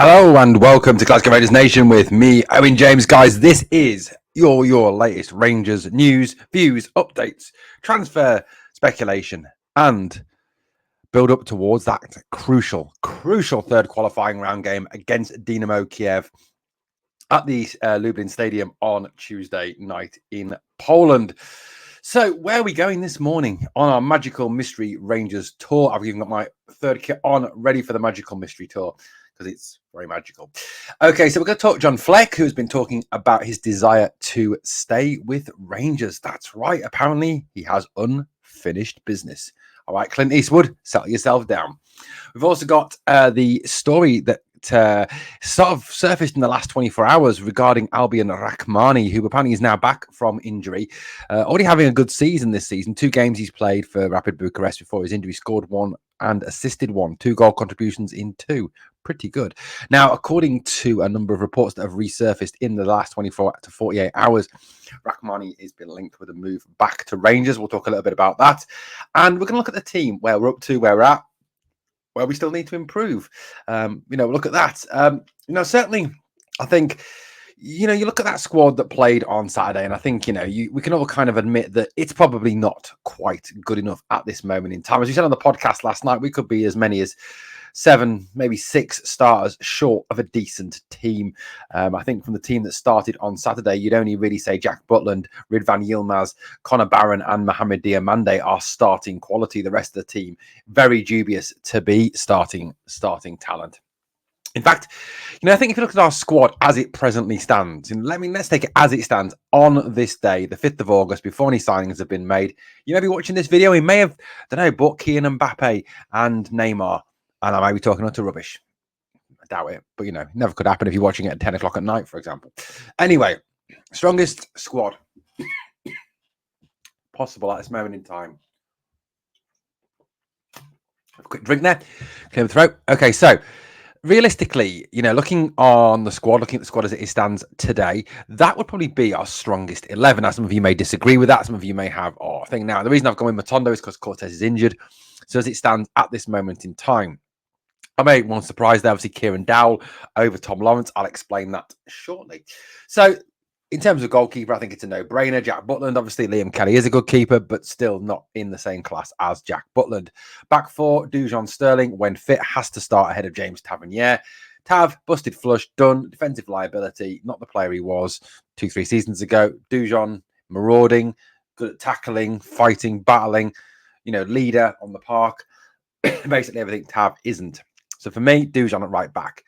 Hello and welcome to Glasgow Rangers Nation with me, Owen James. Guys, this is your latest Rangers news, views, updates, transfer speculation, and build up towards that crucial third qualifying round game against Dynamo Kiev at the Lublin Stadium on Tuesday night in Poland. So, where are we going this morning on our Magical Mystery Rangers tour? I've even got my third kit on, ready for the Magical Mystery tour, because it's very magical. Okay, so we're going to talk to John Fleck, who's been talking about his desire to stay with Rangers. That's right. Apparently, he has unfinished business. All right, Clint Eastwood, settle yourself down. We've also got the story that sort of surfaced in the last 24 hours regarding Albion Rrahmani, who apparently is now back from injury. Already having a good season this season. 2 games he's played for Rapid Bucharest before his injury, scored 1 and assisted 1. 2 goal contributions in 2. Pretty good. Now, according to a number of reports that have resurfaced in the last 24 to 48 hours, Rrahmani has been linked with a move back to Rangers. We'll talk a little bit about that. And we're going to look at the team, where we're up to, where we're at, where we still need to improve. Look at that. Certainly, I think, you look at that squad that played on Saturday, and I think, we can all kind of admit that it's probably not quite good enough at this moment in time. As we said on the podcast last night, we could be as many as 7, maybe 6 starters short of a decent team. I think from the team that started on Saturday, you'd only really say Jack Butland, Ridvan Yilmaz, Connor Barron and Mohamed Diamande are starting quality. The rest of the team, very dubious to be starting talent. In fact, I think if you look at our squad as it presently stands, let's take it as it stands on this day, the 5th of August, before any signings have been made. You may be watching this video, he may have, bought Kylian Mbappe and Neymar, and I might be talking utter rubbish. I doubt it, but it never could happen if you're watching it at 10 o'clock at night, for example. Anyway, strongest squad possible at this moment in time. Have a quick drink there, clear the throat. Okay, so realistically, looking at the squad as it stands today, that would probably be our strongest 11. Now, some of you may disagree with that. Some of you may have, I think now the reason I've gone with Matondo is because Cortez is injured. So as it stands at this moment in time, I made one surprise there, obviously Kieran Dowell over Tom Lawrence. I'll explain that shortly. So in terms of goalkeeper, I think it's a no-brainer. Jack Butland, obviously Liam Kelly is a good keeper, but still not in the same class as Jack Butland. Back 4, Dujon Sterling, when fit, has to start ahead of James Tavernier. Tav, busted flush, done, defensive liability, not the player he was 2-3 seasons ago. Dujon, marauding, good at tackling, fighting, battling, leader on the park. Basically everything Tav isn't. So for me, Dujon at right back.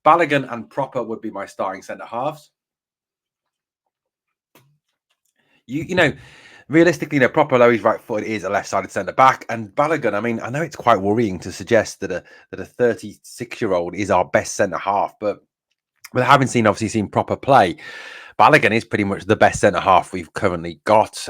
Balogun and Proper would be my starting centre-halves. Realistically, Proper, though he's right-footed, is a left-sided centre-back. And Balogun, I know it's quite worrying to suggest that a 36-year-old is our best centre-half, but having seen Proper play, Balogun is pretty much the best centre-half we've currently got.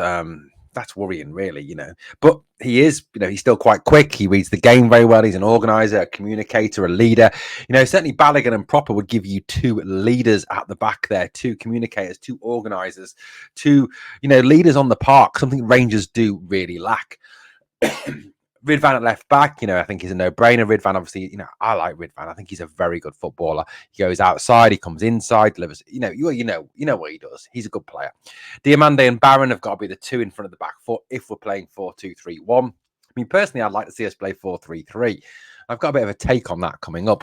That's worrying, really, But he is, he's still quite quick. He reads the game very well. He's an organizer, a communicator, a leader. Certainly Balogun and Proper would give you 2 leaders at the back there, 2 communicators, 2 organizers, 2, leaders on the park, something Rangers do really lack. Ridvan at left back, I think he's a no-brainer. Ridvan, obviously, I like Ridvan. I think he's a very good footballer. He goes outside, he comes inside, delivers. You know what he does. He's a good player. Diamande and Barron have got to be the 2 in front of the back 4 if we're playing 4-2-3-1. Personally, I'd like to see us play 4-3-3. I've got a bit of a take on that coming up.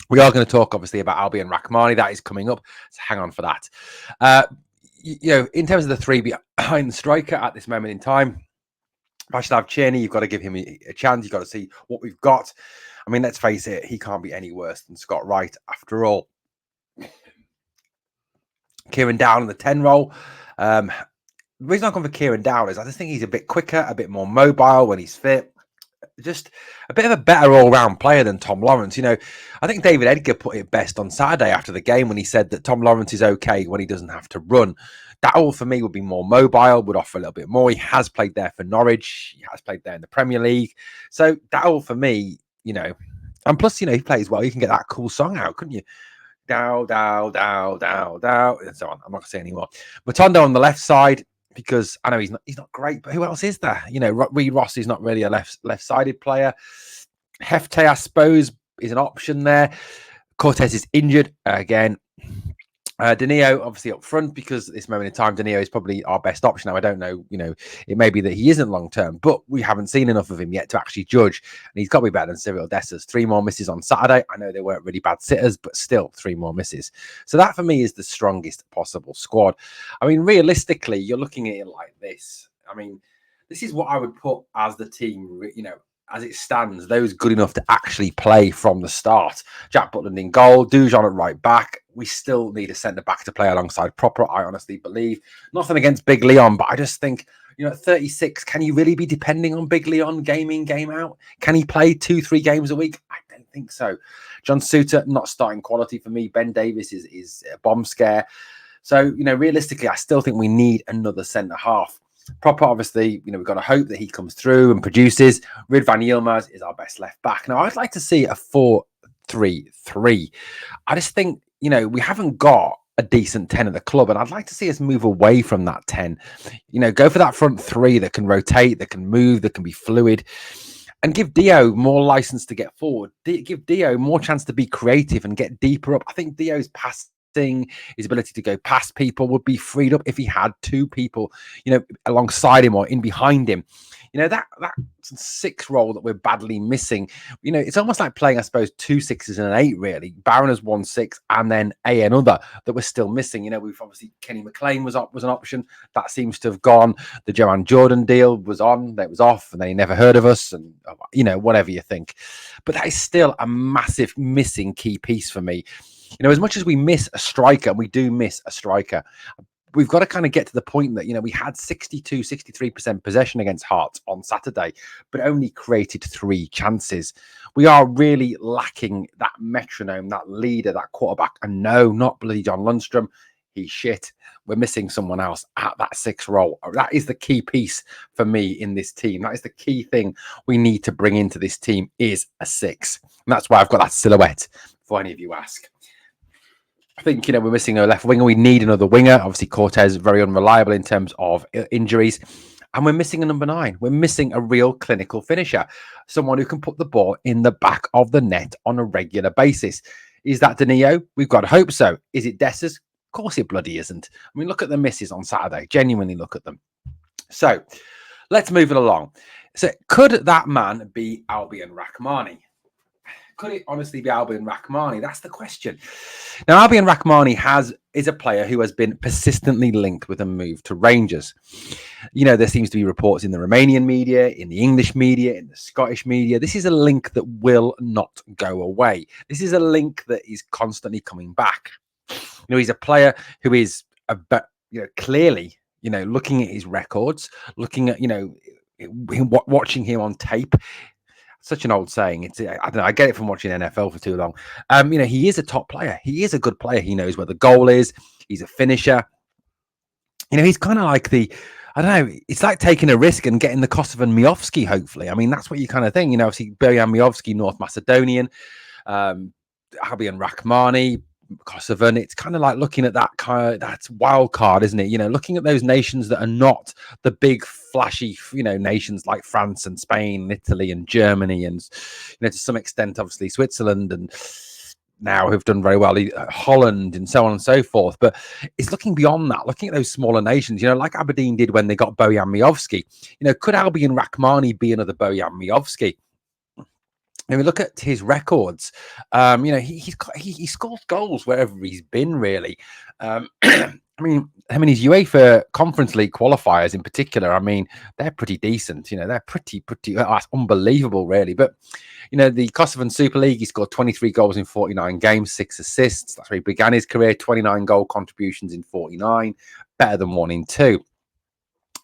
We are going to talk, obviously, about Albion Rrahmani. That is coming up, so hang on for that. In terms of the 3 behind the striker at this moment in time, Václav Černý, you've got to give him a chance. You've got to see what we've got. Let's face it, he can't be any worse than Scott Wright after all. Kieran Dowell in the 10 role. The reason I've gone for Kieran Dowell is I just think he's a bit quicker, a bit more mobile when he's fit. Just a bit of a better all-round player than Tom Lawrence. I think David Edgar put it best on Saturday after the game when he said that Tom Lawrence is okay when he doesn't have to run. Dowell, for me, would be more mobile, would offer a little bit more. He has played there for Norwich. He has played there in the Premier League. So Dowell, for me, and plus, he plays well. You can get that cool song out, couldn't you? Dow, dow, dow, dow, dow, and so on. I'm not going to say anymore. Matondo on the left side, because I know he's not great, but who else is there? Reed Ross is not really a left-sided player. Hefte, I suppose, is an option there. Cortez is injured again. Danilo obviously up front because at this moment in time, Danilo is probably our best option. Now, I don't know, it may be that he isn't long term, but we haven't seen enough of him yet to actually judge. And he's got to be better than Cyril Dessers. 3 more misses on Saturday. I know they weren't really bad sitters, but still 3 more misses. So that for me is the strongest possible squad. I mean, realistically, you're looking at it like this. I mean, this is what I would put as the team, as it stands, those good enough to actually play from the start. Jack Butland in goal, Dujon at right back. We still need a centre back to play alongside Proper, I honestly believe. Nothing against Big Leon, but I just think, at 36, can you really be depending on Big Leon game in, game out? Can he play 2-3 games a week? I don't think so. John Suter, not starting quality for me. Ben Davis is a bomb scare. So, realistically, I still think we need another centre half. Proper, obviously, we've got to hope that he comes through and produces. Rid van Yilmaz is our best left back. Now, I'd like to see a 4-3-3. I just think, we haven't got a decent 10 at the club, and I'd like to see us move away from that 10. Go for that front 3 that can rotate, that can move, that can be fluid, and give Dio more license to get forward. Give Dio more chance to be creative and get deeper up. I think Dio's passing, his ability to go past people would be freed up if he had 2 people, alongside him or in behind him. That 6 role that we're badly missing. It's almost like playing, I suppose, 2 6s and an 8, really. Barron has 1 6 and then another that we're still missing. We've obviously Kenny McLean was an option. That seems to have gone. The Joanne Jordan deal was on, that was off, and they never heard of us, and whatever you think. But that is still a massive missing key piece for me. As much as we miss a striker, and we do miss a striker, we've got to kind of get to the point that, we had 63% possession against Hearts on Saturday, but only created 3 chances. We are really lacking that metronome, that leader, that quarterback. And no, not bloody John Lundstrom. He's shit. We're missing someone else at that 6 role. That is the key piece for me in this team. That is the key thing we need to bring into this team is a 6. And that's why I've got that silhouette, for any of you ask. I think, we're missing a left winger. We need another winger. Obviously, Cortez is very unreliable in terms of injuries. And we're missing a number 9. We're missing a real clinical finisher. Someone who can put the ball in the back of the net on a regular basis. Is that Danilo? We've got to hope so. Is it Dessers? Of course it bloody isn't. I mean, look at the misses on Saturday. Genuinely look at them. So, let's move it along. So, could that man be Albion Rrahmani? Could it honestly be Albion Rrahmani? That's the question. Now, Albion Rrahmani is a player who has been persistently linked with a move to Rangers. There seems to be reports in the Romanian media, in the English media, in the Scottish media. This is a link that will not go away. This is a link that is constantly coming back. He's a player who is, clearly, looking at his records, looking at, watching him on tape. Such an old saying. I don't know. I get it from watching NFL for too long. He is a top player. He is a good player. He knows where the goal is. He's a finisher. He's kind of like I don't know. It's like taking a risk and getting the Kosovan Miovski, hopefully. I mean, that's what you kind of think. Obviously, Bojan Miovski, North Macedonian, Albion Rrahmani, Kosovan. It's kind of like looking at that's wild card, isn't it? Looking at those nations that are not the big flashy, nations like France and Spain, and Italy and Germany, and to some extent, obviously Switzerland, and now who've done very well, Holland, and so on and so forth. But it's looking beyond that, looking at those smaller nations, like Aberdeen did when they got Bojan Miovski. Could Albion Rrahmani be another Bojan Miovski? When we look at his records, he scores goals wherever he's been, really. His UEFA Conference League qualifiers in particular, they're pretty decent. They're pretty, that's unbelievable, really. But, the Kosovan Super League, he scored 23 goals in 49 games, 6 assists. That's where he began his career, 29 goal contributions in 49, better than 1 in 2.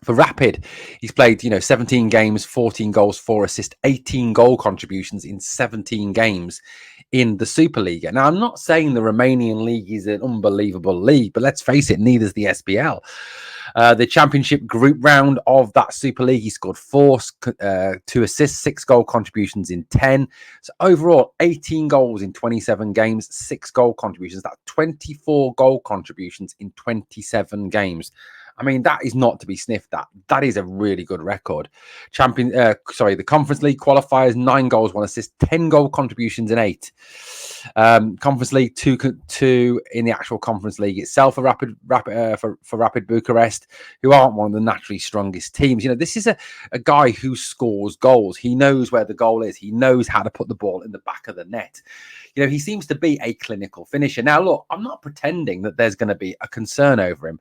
For Rapid, he's played, 17 games, 14 goals, 4 assists, 18 goal contributions in 17 games in the Super League. Now, I'm not saying the Romanian league is an unbelievable league, but let's face it, neither is the SPL. The championship group round of that Super League, he scored 4, 2 assists, 6 goal contributions in 10. So overall, 18 goals in 27 games, 6 goal contributions. That's 24 goal contributions in 27 games. I mean, that is not to be sniffed at. That is a really good record. The Conference League qualifiers, 9 goals, 1 assist, 10 goal contributions in 8. Conference League, two in the actual Conference League itself for Rapid Bucharest, who aren't one of the naturally strongest teams. This is a guy who scores goals. He knows where the goal is. He knows how to put the ball in the back of the net. He seems to be a clinical finisher. Now, look, I'm not pretending that there's going to be a concern over him.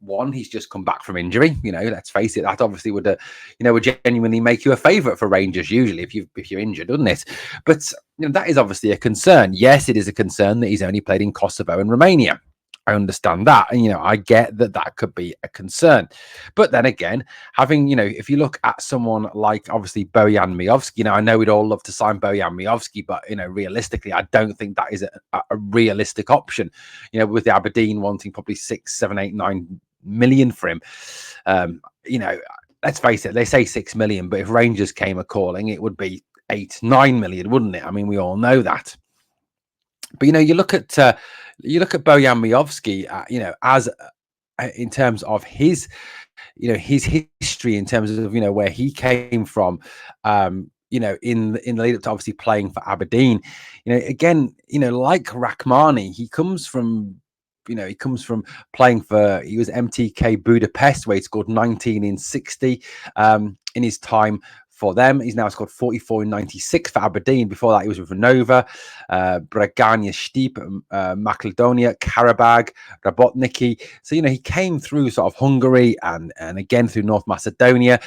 One, he's just come back from injury. Let's face it, that obviously would genuinely make you a favourite for Rangers usually if you're injured, doesn't it? But that is obviously a concern. Yes, it is a concern that he's only played in Kosovo and Romania. I understand that, and I get that could be a concern. But then again, having if you look at someone like obviously Bojan Miovski, I know we'd all love to sign Bojan Miovski, but realistically, I don't think that is a realistic option. With the Aberdeen wanting probably 6, 7, 8, 9 million for him. Let's face it, they say 6 million, but if Rangers came a calling, it would be 8, 9 million, wouldn't it? I mean, we all know that. But you look at Bojan Miovski, as in terms of his history, in terms of where he came from, in the lead up to obviously playing for Aberdeen. Again, like Rrahmani, he comes from playing for, he was MTK Budapest, where he scored 19 in 60 in his time for them. He's now scored 44 in 96 for Aberdeen. Before that, he was with Renova, Bragania Stip, Macedonia, Karabag, Rabotniki. So, he came through sort of Hungary and again through North Macedonia.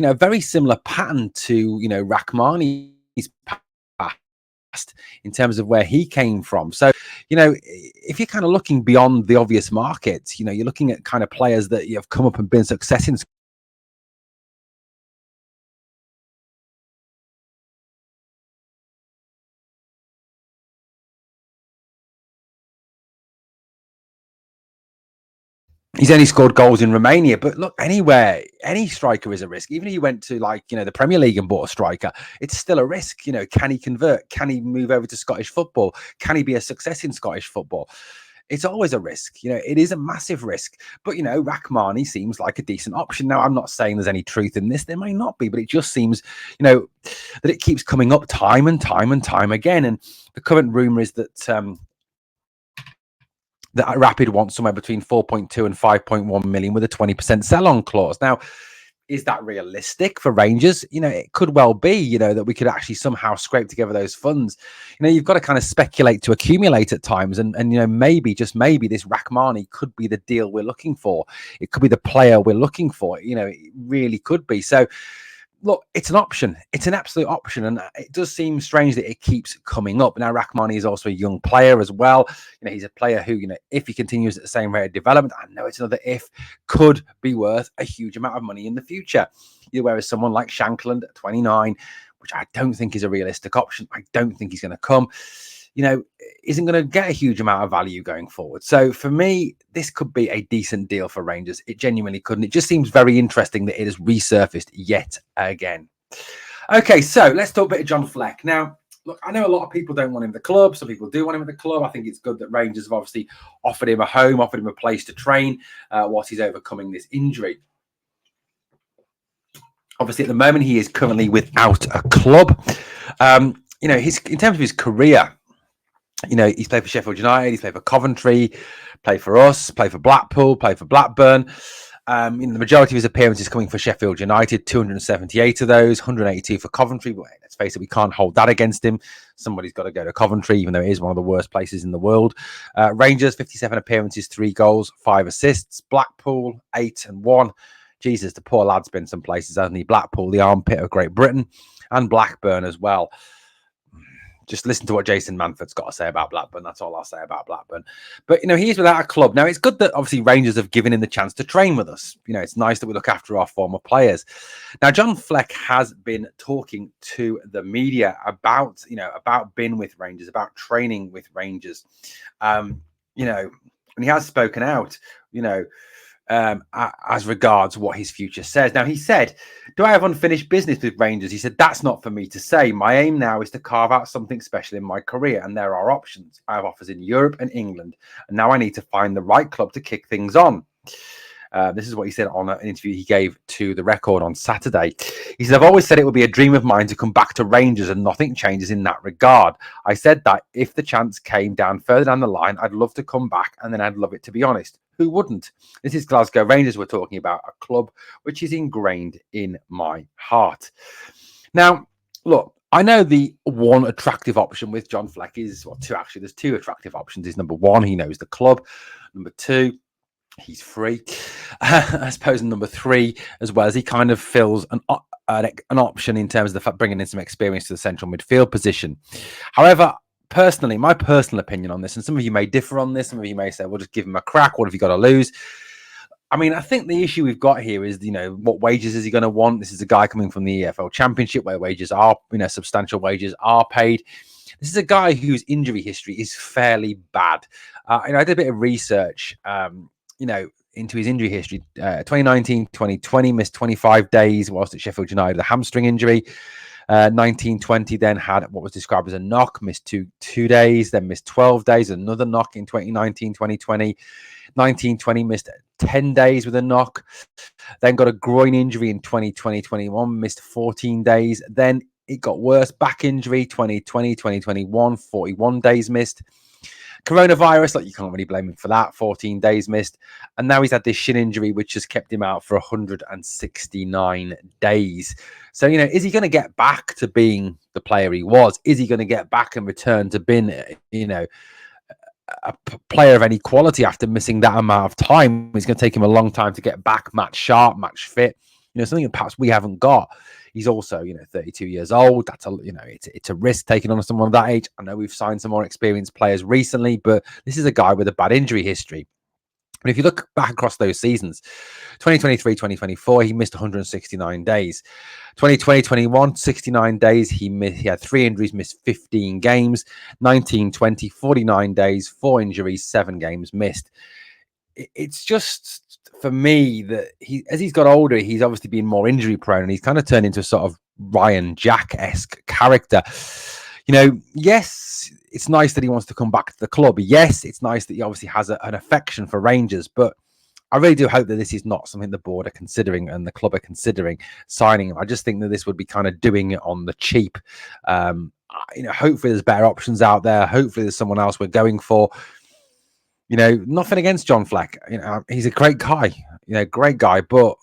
A very similar pattern to, Rrahmani's past in terms of where he came from. So, if you're kind of looking beyond the obvious markets, you're looking at kind of players that have come up and been success in. He's only scored goals in Romania, but look, anywhere, any striker is a risk. Even if you went to the Premier League and bought a striker, it's still a risk. Can he convert? Can he move over to Scottish football? Can he be a success in Scottish football? It's always a risk. It is a massive risk. But, Rrahmani seems like a decent option. Now, I'm not saying there's any truth in this. There may not be, but it just seems, that it keeps coming up time and time and time again. And the current rumour is that that Rapid wants somewhere between 4.2 and 5.1 million with a 20% sell-on clause. Now, is that realistic for Rangers? It could well be, that we could actually somehow scrape together those funds. You've got to kind of speculate to accumulate at times. And maybe, just maybe, this Rrahmani could be the deal we're looking for. It could be the player we're looking for. It really could be. So, look, it's an option. It's an absolute option. And it does seem strange that it keeps coming up. Now, Rrahmani is also a young player as well. He's a player who, if he continues at the same rate of development, I know it's another if, could be worth a huge amount of money in the future. Whereas someone like Shankland at 29, which I don't think is a realistic option. I don't think he's going to come. Isn't going to get a huge amount of value going forward. So for me, this could be a decent deal for Rangers. It genuinely could. And it just seems very interesting that it has resurfaced yet again. Okay, so let's talk a bit of John Fleck. Now, look, I know a lot of people don't want him at the club. Some people do want him at the club. I think it's good that Rangers have obviously offered him a home, offered him a place to train whilst he's overcoming this injury. Obviously, at the moment, he is currently without a club. In terms of his career, he's played for Sheffield United, he's played for Coventry, played for us, played for Blackpool, played for Blackburn. The majority of his appearances coming for Sheffield United, 278 of those, 182 for Coventry. But let's face it, we can't hold that against him. Somebody's got to go to Coventry, even though it is one of the worst places in the world. Rangers, 57 appearances, 3 goals, 5 assists. Blackpool, 8 and 1. Jesus, the poor lad's been some places, hasn't he? Blackpool, the armpit of Great Britain, and Blackburn as well. Just listen to what Jason Manford's got to say about Blackburn. That's all I'll say about Blackburn. But, he's without a club. Now, it's good that, obviously, Rangers have given him the chance to train with us. It's nice that we look after our former players. Now, John Fleck has been talking to the media about being with Rangers, about training with Rangers. And he has spoken out, as regards what his future says. Now, he said, do I have unfinished business with Rangers? He said, that's not for me to say. My aim now is to carve out something special in my career, and there are options. I have offers in Europe and England, and now I need to find the right club to kick things on. This is what he said on an interview he gave to The Record on Saturday. He said, I've always said it would be a dream of mine to come back to Rangers, and nothing changes in that regard. I said that if the chance came further down the line, I'd love to come back, and then I'd love it, to be honest. Who wouldn't? This is Glasgow Rangers we're talking about, a club which is ingrained in my heart. Now, look, I know the one attractive option with John Fleck is, well, two actually. There's two attractive options. Is number one, he knows the club. Number two, he's free. I suppose number three, as well, as he kind of fills an option in terms of bringing in some experience to the central midfield position. However, personally, my personal opinion on this, and some of you may differ on this, some of you may say, well, just give him a crack. What have you got to lose? I mean, I think the issue we've got here is, what wages is he going to want? This is a guy coming from the EFL Championship where wages are, substantial wages are paid. This is a guy whose injury history is fairly bad. I did a bit of research, into his injury history. 2019, 2020, missed 25 days whilst at Sheffield United, a hamstring injury. 1920 then had what was described as a knock, missed two days, then missed 12 days, another knock in 2019, 2020. 1920 missed 10 days with a knock, then got a groin injury in 2020, 21, missed 14 days. Then it got worse, back injury, 2020, 2021, 41 days missed. Coronavirus, you can't really blame him for that, 14 days missed. And now he's had this shin injury, which has kept him out for 169 days. So, is he going to get back to being the player he was? Is he going to get back and return to being, a player of any quality after missing that amount of time? It's going to take him a long time to get back match sharp, match fit. Something that perhaps we haven't got. He's also, 32 years old. That's it's a risk taking on someone of that age. I know we've signed some more experienced players recently, but this is a guy with a bad injury history. And if you look back across those seasons, 2023, 2024, he missed 169 days. 2020-21, 69 days. He had 3 injuries, missed 15 games. 19-20, 49 days, 4 injuries, 7 games missed. It's just, for me, that as he's got older, he's obviously been more injury prone, and he's kind of turned into a sort of Ryan Jack-esque character. Yes, it's nice that he wants to come back to the club. Yes, it's nice that he obviously has an affection for Rangers, but I really do hope that this is not something the board are considering and the club are considering signing him. I just think that this would be kind of doing it on the cheap. Hopefully there's better options out there. Hopefully there's someone else we're going for. Nothing against John Fleck. He's a great guy. Great guy, but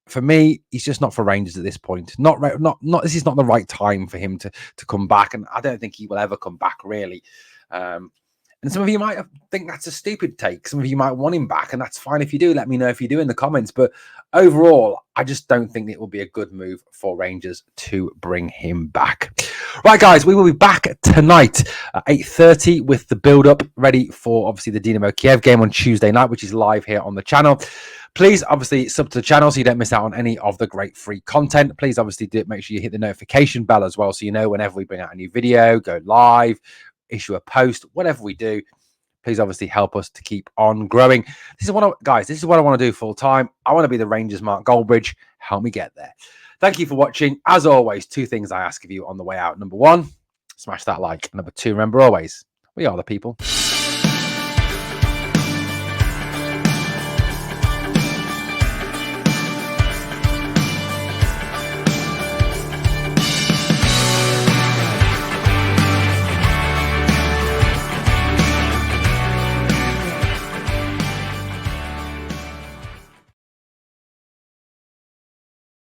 for me, he's just not for Rangers at this point. Not. This is not the right time for him to come back, and I don't think he will ever come back, really. And some of you might think that's a stupid take. Some of you might want him back, and that's fine if you do. Let me know if you do in the comments. But overall, I just don't think it will be a good move for Rangers to bring him back. Right, guys, we will be back tonight at 8:30 with the build-up ready for, obviously, the Dynamo Kiev game on Tuesday night, which is live here on the channel. Please, obviously, sub to the channel so you don't miss out on any of the great free content. Please, obviously, make sure you hit the notification bell as well so you know whenever we bring out a new video, go live, issue a post, whatever we do. Please, obviously, help us to keep on growing. This is what I want to do full time. I want to be the Rangers Mark Goldbridge. Help me get there. Thank you for watching. As always, 2 things I ask of you on the way out. Number 1, smash that like. Number 2, remember always, we are the people.